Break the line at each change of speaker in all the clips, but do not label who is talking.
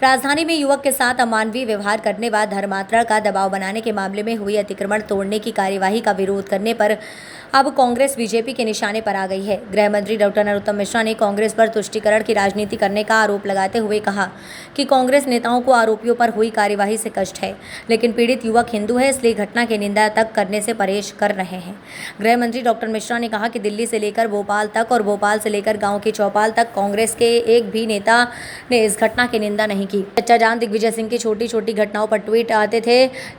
राजधानी में युवक के साथ अमानवीय व्यवहार करने व धर्मांतरण का दबाव बनाने के मामले में हुई अतिक्रमण तोड़ने की कार्यवाही का विरोध करने पर अब कांग्रेस बीजेपी के निशाने पर आ गई है। गृह मंत्री डॉक्टर नरोत्तम मिश्रा ने कांग्रेस पर तुष्टीकरण की राजनीति करने का आरोप लगाते हुए कहा कि कांग्रेस नेताओं को आरोपियों पर हुई कार्यवाही से कष्ट है, लेकिन पीड़ित युवक हिंदू है, इसलिए घटना की निंदा तक करने से परहेज कर रहे हैं। गृह मंत्री डॉक्टर मिश्रा ने कहा कि दिल्ली से लेकर भोपाल तक और भोपाल से लेकर गाँव की चौपाल तक कांग्रेस के एक भी नेता ने इस घटना की निंदा नहीं की। चचा जान दिग्विजय सिंह की छोटी छोटी घटनाओं पर ट्वीट आते थे,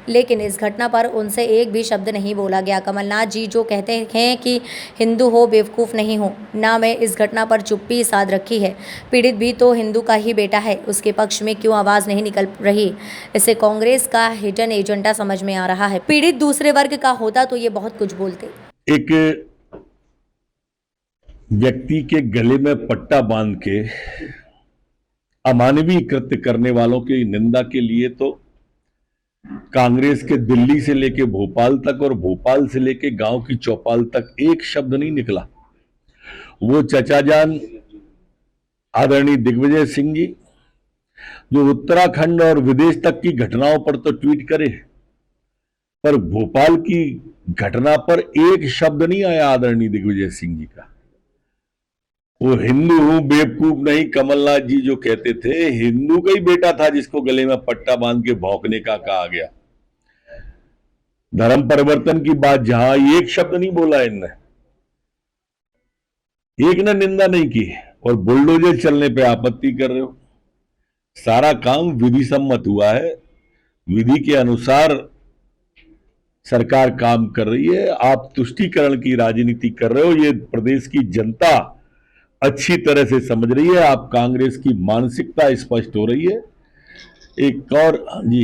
लेकिन इस घटना पर उनसे एक भी शब्द नहीं बोला गया। कमलनाथ जी जो कहते हैं कि हिंदू हो बेवकूफ़ नहीं हो, ना मैं इस घटना पर चुप्पी साध रखी है। पीड़ित भी तो हिंदू का ही बेटा है, उसके पक्ष में क्यों आवाज़ नहीं निकल रही? इससे कांग्रेस का हिडन एजेंडा समझ में आ रहा है। पीड़ित दूसरे वर्ग का होता तो ये बहुत कुछ बोलते।
एक व्यक्ति के गले में पट्टा बांध के अमानवीय कृत्य करने वालों की निंदा के लिए तो कांग्रेस के दिल्ली से लेके भोपाल तक और भोपाल से लेके गांव की चौपाल तक एक शब्द नहीं निकला। वो चचा जान आदरणीय दिग्विजय सिंह जी जो उत्तराखंड और विदेश तक की घटनाओं पर तो ट्वीट करे, पर भोपाल की घटना पर एक शब्द नहीं आया आदरणीय दिग्विजय सिंह जी का। वो हिंदू हूं बेवकूफ नहीं, कमलनाथ जी जो कहते थे, हिंदू का ही बेटा था जिसको गले में पट्टा बांध के भौंकने का कहा गया। धर्म परिवर्तन की बात जहां एक शब्द नहीं बोला इनने, एक ने निंदा नहीं की, और बुलडोजर चलने पे आपत्ति कर रहे हो। सारा काम विधि सम्मत हुआ है, विधि के अनुसार सरकार काम कर रही है। आप तुष्टीकरण की राजनीति कर रहे हो, ये प्रदेश की जनता अच्छी तरह से समझ रही है। आप कांग्रेस की मानसिकता स्पष्ट हो रही है। एक और जी